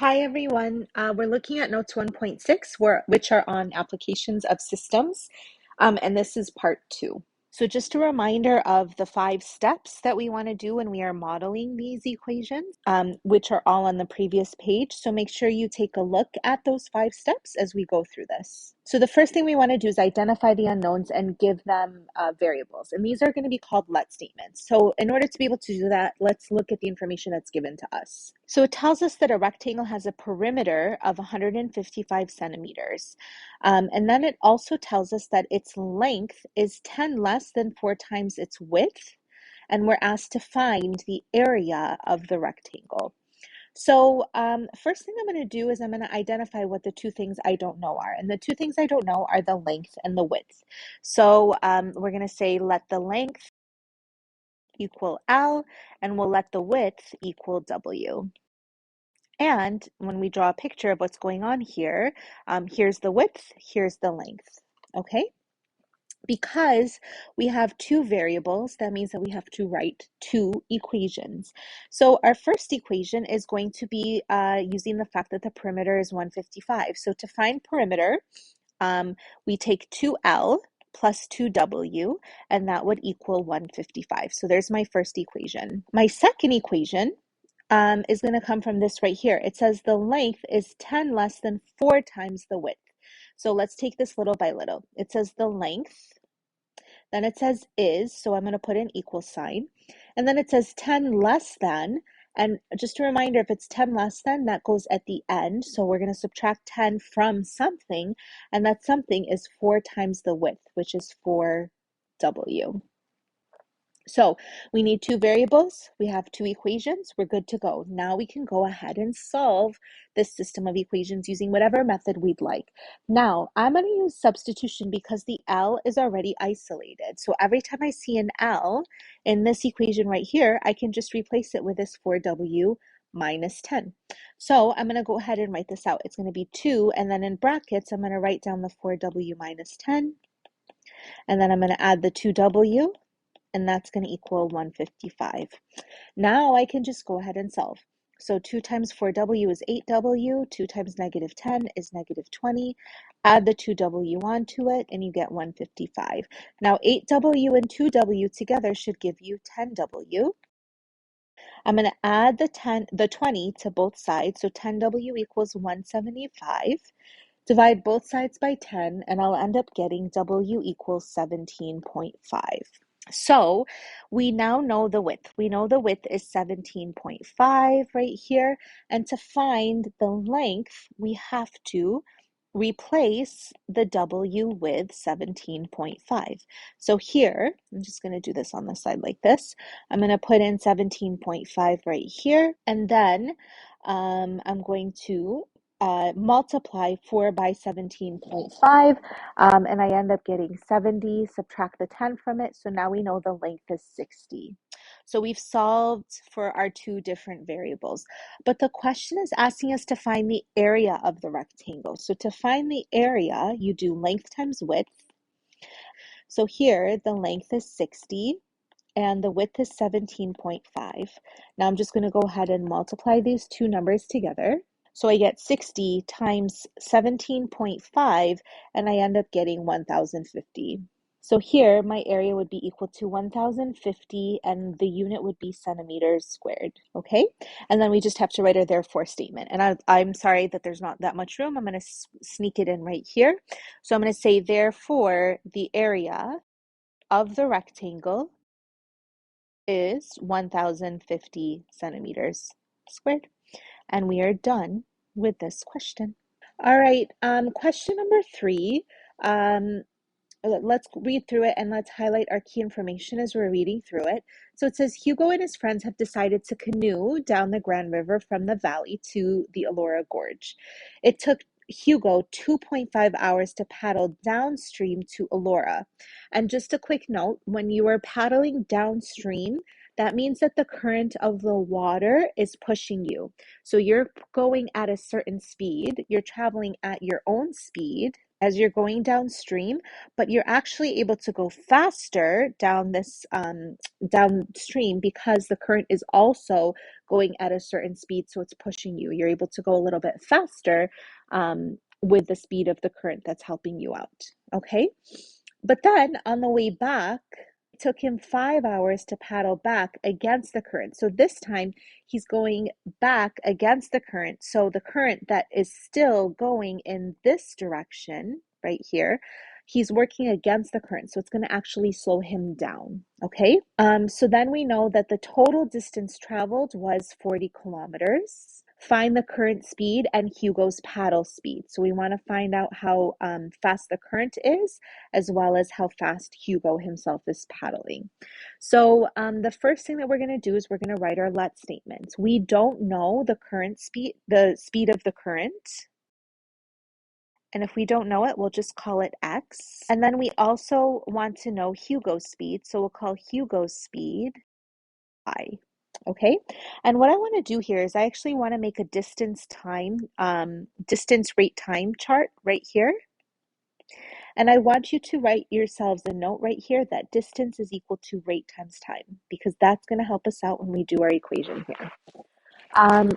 Hi everyone. We're looking at notes 1.6, which are on applications of systems, and this is part 2. So just a reminder of the 5 steps that we want to do when we are modeling these equations, which are all on the previous page. So make sure you take a look at those 5 steps as we go through this. So the first thing we want to do is identify the unknowns and give them variables. And these are going to be called let statements. So in order to be able to do that, let's look at the information that's given to us. So it tells us that a rectangle has a perimeter of 155 centimeters. And then it also tells us that its length is 10 less than 4 times its width. And we're asked to find the area of the rectangle. So first thing I'm going to do is I'm going to identify what the 2 things I don't know are. And the 2 things I don't know are the length and the width. So we're going to say let the length equal L, and we'll let the width equal W. And when we draw a picture of what's going on here, here's the width, here's the length, okay? Because we have 2 variables, that means that we have to write 2 equations. So our first equation is going to be using the fact that the perimeter is 155. So to find perimeter, we take 2L plus 2W, and that would equal 155. So there's my first equation. My second equation is going to come from this right here. It says the length is 10 less than 4 times the width. So let's take this little by little. It says the length, then it says is, so I'm going to put an equal sign, and then it says 10 less than, and just a reminder, if it's 10 less than, that goes at the end, so we're going to subtract 10 from something, and that something is 4 times the width, which is 4W. So we need 2 variables, we have 2 equations, we're good to go. Now we can go ahead and solve this system of equations using whatever method we'd like. Now I'm going to use substitution because the L is already isolated. So every time I see an L in this equation right here, I can just replace it with this 4W minus 10. So I'm going to go ahead and write this out. It's going to be 2, and then in brackets, I'm going to write down the 4W minus 10, and then I'm going to add the 2W, and that's going to equal 155. Now I can just go ahead and solve. So 2 times 4W is 8W, 2 times negative 10 is negative 20. Add the 2W onto it, and you get 155. Now 8W and 2W together should give you 10W. I'm going to add the 20 to both sides, so 10W equals 175. Divide both sides by 10, and I'll end up getting W equals 17.5. So we now know the width. We know the width is 17.5 right here. And to find the length, we have to replace the W with 17.5. So here, I'm just going to do this on the side like this. I'm going to put in 17.5 right here. And then I'm going to multiply 4 by 17.5, and I end up getting 70, subtract the 10 from it, so now we know the length is 60. So we've solved for our 2 different variables, but the question is asking us to find the area of the rectangle. So to find the area, you do length times width. So here, the length is 60, and the width is 17.5. Now I'm just going to go ahead and multiply these 2 numbers together. So I get 60 times 17.5, and I end up getting 1,050. So here, my area would be equal to 1,050, and the unit would be centimeters squared, okay? And then we just have to write a therefore statement. And I'm sorry that there's not that much room. I'm going to sneak it in right here. So I'm going to say, therefore, the area of the rectangle is 1,050 centimeters squared. And we are done with this question. All right, question number 3. Let's read through it and let's highlight our key information as we're reading through it. So it says, Hugo and his friends have decided to canoe down the Grand River from the valley to the Elora Gorge. It took Hugo 2.5 hours to paddle downstream to Elora. And just a quick note, when you are paddling downstream, that means that the current of the water is pushing you. So you're going at a certain speed, you're traveling at your own speed, as you're going downstream, but you're actually able to go faster down this downstream because the current is also going at a certain speed, so it's pushing you. You're able to go a little bit faster with the speed of the current that's helping you out. Okay, but then on the way back, it took him 5 hours to paddle back against the current. So this time he's going back against the current. So the current that is still going in this direction right here, he's working against the current. So it's going to actually slow him down. Okay. So then we know that the total distance traveled was 40 kilometers. Find the current speed and Hugo's paddle speed. So we want to find out how fast the current is, as well as how fast Hugo himself is paddling. So the first thing that we're going to do is we're going to write our let statements. We don't know the current speed, the speed of the current. And if we don't know it, we'll just call it X. And then we also want to know Hugo's speed. So we'll call Hugo's speed I. Okay. And what I want to do here is I actually want to make a distance rate time chart right here. And I want you to write yourselves a note right here that distance is equal to rate times time, because that's going to help us out when we do our equation here.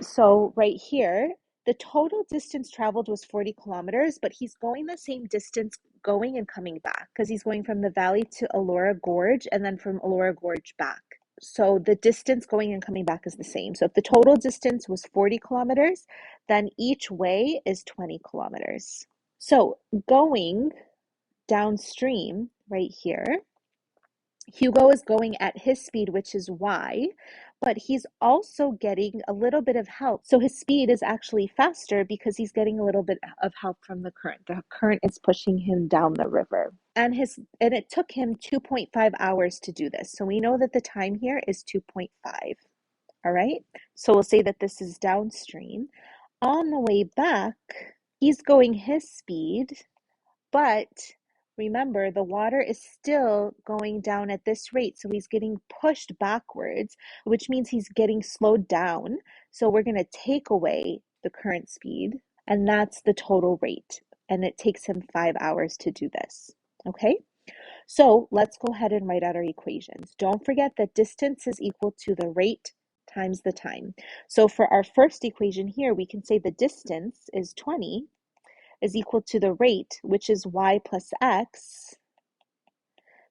So right here, the total distance traveled was 40 kilometers, but he's going the same distance going and coming back because he's going from the valley to Elora Gorge and then from Elora Gorge back. So the distance going and coming back is the same. So if the total distance was 40 kilometers, then each way is 20 kilometers. So going downstream right here, Hugo is going at his speed, which is y, but he's also getting a little bit of help. So his speed is actually faster because he's getting a little bit of help from the current. The current is pushing him down the river. And it took him 2.5 hours to do this. So we know that the time here is 2.5. All right. So we'll say that this is downstream. On the way back, he's going his speed, but remember, the water is still going down at this rate. So he's getting pushed backwards, which means he's getting slowed down. So we're going to take away the current speed, and that's the total rate. And it takes him 5 hours to do this. Okay? So let's go ahead and write out our equations. Don't forget that distance is equal to the rate times the time. So for our first equation here, we can say the distance is 20 is equal to the rate, which is y plus x,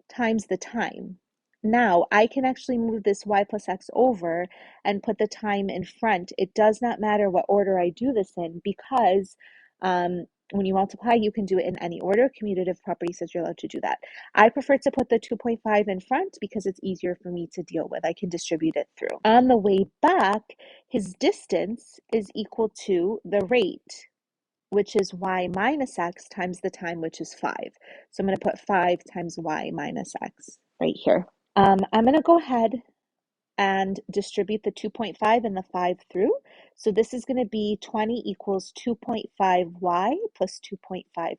times the time. Now, I can actually move this y plus x over and put the time in front. It does not matter what order I do this in because when you multiply, you can do it in any order. Commutative property says you're allowed to do that. I prefer to put the 2.5 in front because it's easier for me to deal with. I can distribute it through. On the way back, his distance is equal to the rate, which is y minus x times the time, which is 5. So I'm going to put 5 times y minus x right here. I'm going to go ahead and distribute the 2.5 and the 5 through. So this is going to be 20 equals 2.5y plus 2.5x.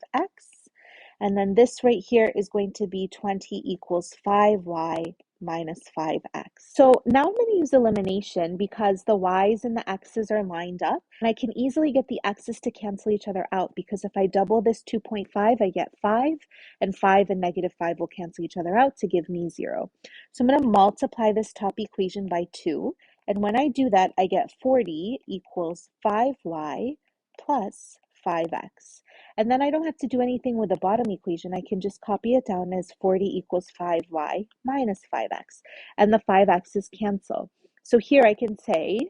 And then this right here is going to be 20 equals 5y minus 5x. So now I'm going to use elimination because the y's and the x's are lined up. And I can easily get the x's to cancel each other out because if I double this 2.5, I get 5, and 5 and negative 5 will cancel each other out to give me 0. So I'm going to multiply this top equation by 2. And when I do that, I get 40 equals 5y plus 5x. And then I don't have to do anything with the bottom equation. I can just copy it down as 40 equals 5y minus 5x. And the 5x's cancel. So here I can say,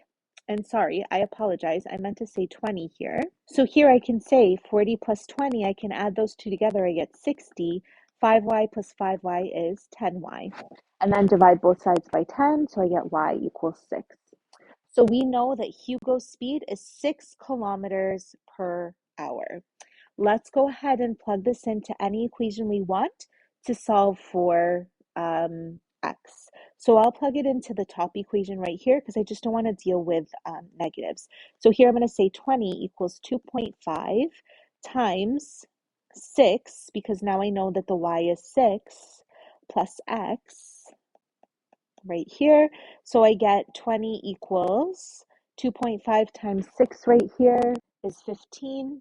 and sorry, I apologize, I meant to say 20 here. So here I can say 40 plus 20, I can add those two together, I get 60. 5y plus 5y is 10y. And then divide both sides by 10, so I get y equals 6. So we know that Hugo's speed is 6 kilometers per hour. Let's go ahead and plug this into any equation we want to solve for x. So I'll plug it into the top equation right here because I just don't want to deal with negatives. So here I'm going to say 20 equals 2.5 times 6, because now I know that the y is 6, plus x right here. So I get 20 equals 2.5 times 6 right here is 15,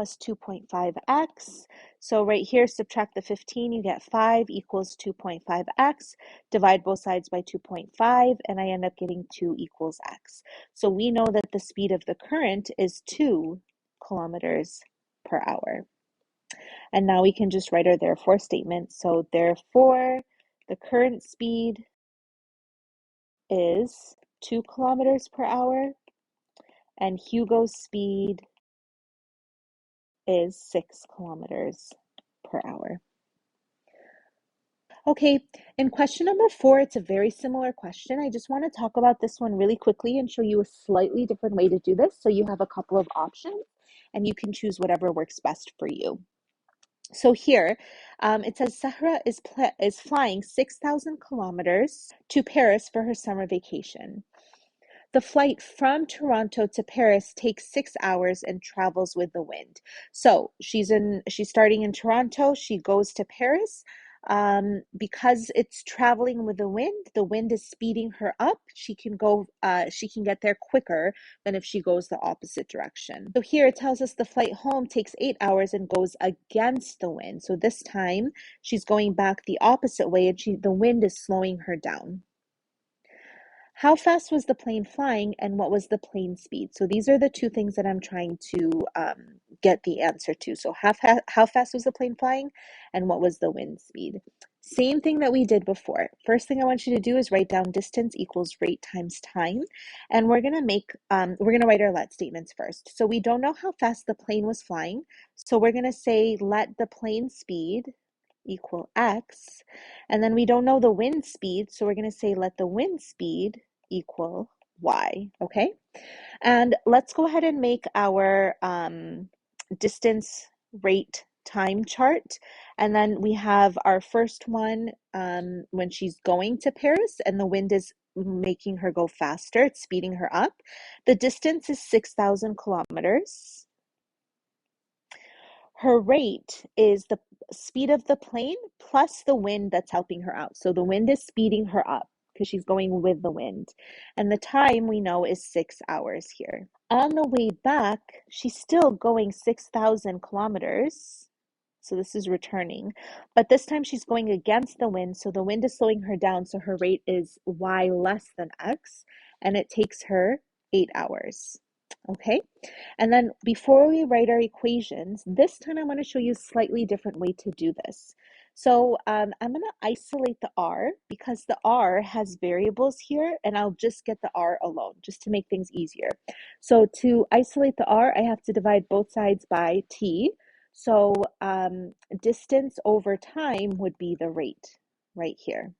plus 2.5x. So right here, subtract the 15, you get 5 equals 2.5x. Divide both sides by 2.5, and I end up getting 2 equals x. So we know that the speed of the current is 2 kilometers per hour. And now we can just write our therefore statement. So therefore, the current speed is 2 kilometers per hour, and Hugo's speed is 6 kilometers per hour. Okay, in question number 4, it's a very similar question. I just want to talk about this one really quickly and show you a slightly different way to do this. So you have a couple of options and you can choose whatever works best for you. So here, it says Sahra is flying 6,000 kilometers to Paris for her summer vacation. The flight from Toronto to Paris takes 6 hours and travels with the wind. So she's starting in Toronto. She goes to Paris. Because it's traveling with the wind is speeding her up. She can get there quicker than if she goes the opposite direction. So here it tells us the flight home takes 8 hours and goes against the wind. So this time she's going back the opposite way and the wind is slowing her down. How fast was the plane flying and what was the plane speed? So these are the two things that I'm trying to get the answer to. So how fast was the plane flying and what was the wind speed? Same thing that we did before. First thing I want you to do is write down distance equals rate times time. And we're going to write our let statements first. So we don't know how fast the plane was flying. So we're going to say let the plane speed equal x. And then we don't know the wind speed. So we're going to say let the wind speed equal y, okay? And let's go ahead and make our distance rate time chart. And then we have our first one when she's going to Paris and the wind is making her go faster. It's speeding her up. The distance is 6,000 kilometers. Her rate is the speed of the plane plus the wind that's helping her out. So the wind is speeding her up because she's going with the wind. And the time we know is 6 hours here. On the way back, she's still going 6,000 kilometers. So this is returning. But this time she's going against the wind. So the wind is slowing her down. So her rate is y less than x. And it takes her 8 hours. Okay, and then before we write our equations, this time I want to show you a slightly different way to do this. So I'm going to isolate the r because the r has variables here, and I'll just get the r alone just to make things easier. So to isolate the r, I have to divide both sides by t. So distance over time would be the rate right here,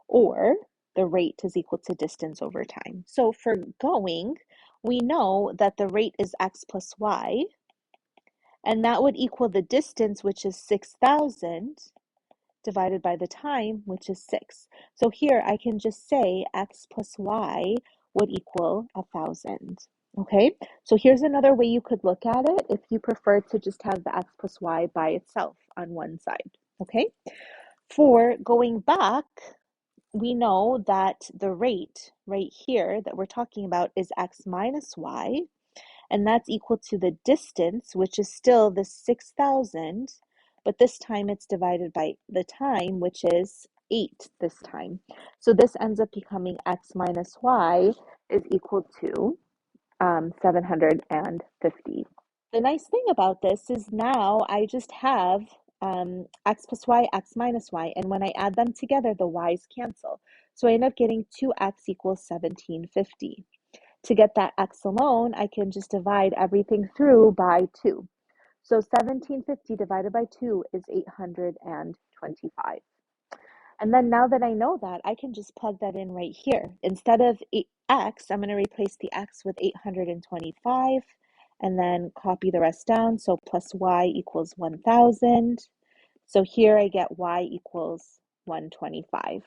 or the rate is equal to distance over time. So for going, we know that the rate is x plus y, and that would equal the distance, which is 6,000, divided by the time, which is 6. So here I can just say x plus y would equal 1,000. Okay, so here's another way you could look at it if you prefer to just have the x plus y by itself on one side. Okay, for going back, we know that the rate right here that we're talking about is x minus y, and that's equal to the distance, which is still the 6,000, but this time it's divided by the time, which is 8 this time. So this ends up becoming x minus y is equal to 750. The nice thing about this is now I just have x plus y, x minus y, and when I add them together, the y's cancel. So I end up getting 2x equals 1750. To get that x alone, I can just divide everything through by 2. So 1750 divided by 2 is 825. And then now that I know that, I can just plug that in right here. Instead of x, I'm going to replace the x with 825 and then copy the rest down. So plus y equals 1,000. So here I get y equals 125.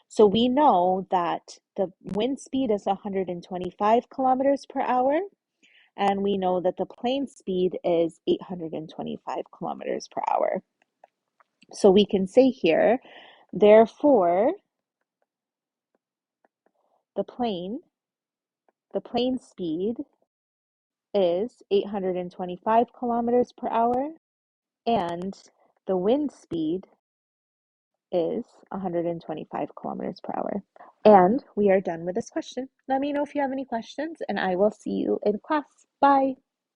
So we know that the wind speed is 125 kilometers per hour, and we know that the plane speed is 825 kilometers per hour. So we can say here, therefore, the plane speed is 825 kilometers per hour, and the wind speed is 125 kilometers per hour. And we are done with this question. Let me know if you have any questions, and I will see you in class. Bye.